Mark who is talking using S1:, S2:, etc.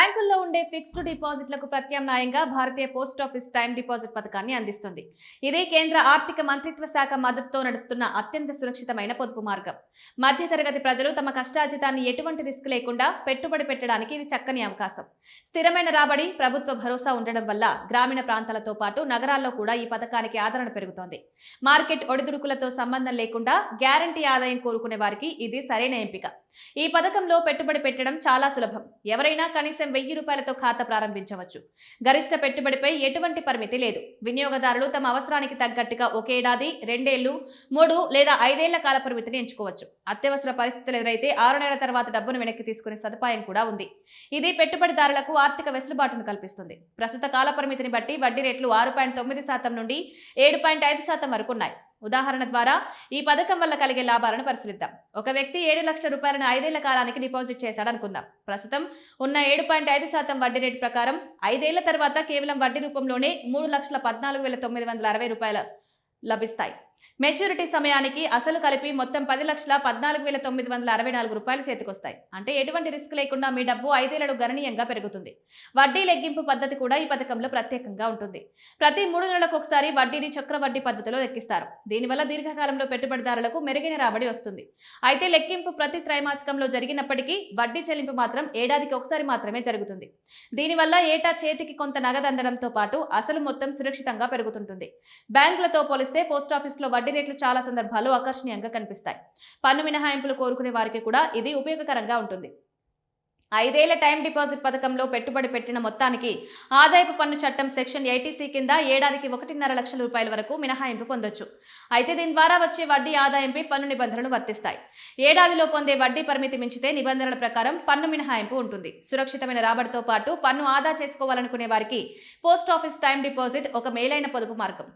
S1: బ్యాంకుల్లో ఉండే ఫిక్స్డ్ డిపాజిట్లకు ప్రత్యామ్నాయంగా భారతీయ పోస్ట్ ఆఫీస్ టైం డిపాజిట్ పథకాన్ని అందిస్తుంది. ఇది కేంద్ర ఆర్థిక మంత్రిత్వ శాఖ మద్దతుతో నడుస్తున్న అత్యంత సురక్షితమైన పొదుపు మార్గం. మధ్యతరగతి ప్రజలు తమ కష్టార్జితాన్ని ఎటువంటి రిస్క్ లేకుండా పెట్టుబడి పెట్టడానికి ఇది చక్కని అవకాశం. స్థిరమైన రాబడి, ప్రభుత్వ భరోసా ఉండడం వల్ల గ్రామీణ ప్రాంతాలతో పాటు నగరాల్లో కూడా ఈ పథకానికి ఆదరణ పెరుగుతోంది. మార్కెట్ ఒడిదుడుకులతో సంబంధం లేకుండా గ్యారంటీ ఆదాయం కోరుకునే వారికి ఇది సరైన ఎంపిక. ఈ పథకంలో పెట్టుబడి పెట్టడం చాలా సులభం. ఎవరైనా కనీసం 1000 రూపాయలతో ఖాతా ప్రారంభించవచ్చు. గరిష్ట పెట్టుబడిపై ఎటువంటి పరిమితి లేదు. వినియోగదారులు తమ అవసరానికి తగ్గట్టుగా 1 ఏడాది, 2 ఏళ్లు, 3 లేదా 5 ఏళ్ల కాల పరిమితిని ఎంచుకోవచ్చు. అత్యవసర పరిస్థితులు ఎదురైతే 6 నెలల తర్వాత డబ్బును వెనక్కి తీసుకునే సదుపాయం కూడా ఉంది. ఇది పెట్టుబడిదారులకు ఆర్థిక వెసులుబాటును కల్పిస్తుంది. ప్రస్తుత కాల పరిమితిని బట్టి వడ్డీ రేట్లు 6.9% నుండి 7.5% వరకు ఉన్నాయి. ఉదాహరణ ద్వారా ఈ పథకం వల్ల కలిగే లాభాలను పరిశీలిద్దాం. ఒక వ్యక్తి 7 లక్షల రూపాయలను 5 ఏళ్ల కాలానికి డిపాజిట్ చేశాడనుకుందాం. ప్రస్తుతం ఉన్న 7.5% వడ్డీ రేటు ప్రకారం 5 ఏళ్ల తర్వాత కేవలం వడ్డీ రూపంలోనే 3,14,960 రూపాయలు లభిస్తాయి. మెచ్యూరిటీ సమయానికి అసలు కలిపి మొత్తం 10,14,964 రూపాయలు చేతికొస్తాయి. అంటే ఎటువంటి రిస్క్ లేకుండా మీ డబ్బు 5 ఏళ్లలో గణనీయంగా పెరుగుతుంది. వడ్డీ లెగ్గింపు పద్ధతి కూడా ఈ పథకంలో ప్రత్యేకంగా ఉంటుంది. ప్రతి 3 నెలలకు ఒకసారి వడ్డీని చక్రవడ్డీ పద్ధతిలో లెక్కిస్తారు. దీనివల్ల దీర్ఘకాలంలో పెట్టుబడిదారులకు మెరుగైన రాబడి వస్తుంది. అయితే లెక్కింపు ప్రతి త్రైమాసికంలో జరిగినప్పటికీ వడ్డీ చెల్లింపు మాత్రం ఏడాదికి ఒకసారి మాత్రమే జరుగుతుంది. దీనివల్ల ఏటా చేతికి కొంత నగదు అందడంతో పాటు అసలు మొత్తం సురక్షితంగా పెరుగుతుంటుంది. బ్యాంకులతో పోలిస్తే పోస్టాఫీసులో వడ్డీ రేట్లు చాలా సందర్భాల్లో ఆకర్షణీయంగా కనిపిస్తాయి. పన్ను మినహాయింపులు కోరుకునే వారికి కూడా ఇది ఉపయోగకరంగా ఉంటుంది. 5 ఏళ్ల టైం డిపాజిట్ పథకంలో పెట్టుబడి పెట్టిన మొత్తానికి ఆదాయపు పన్ను చట్టం సెక్షన్ 80C కింద ఏడాదికి 1.5 లక్షల రూపాయల వరకు మినహాయింపు పొందొచ్చు. అయితే దీని ద్వారా వచ్చే వడ్డీ ఆదాయంపై పన్ను నిబంధనలు వర్తిస్తాయి. ఏడాదిలో పొందే వడ్డీ పరిమితి మించితే నిబంధనల ప్రకారం పన్ను మినహాయింపు ఉంటుంది. సురక్షితమైన రాబడితో పాటు పన్ను ఆదా చేసుకోవాలనుకునే వారికి పోస్ట్ ఆఫీస్ టైం డిపాజిట్ ఒక మేలైన పొదుపు మార్గం.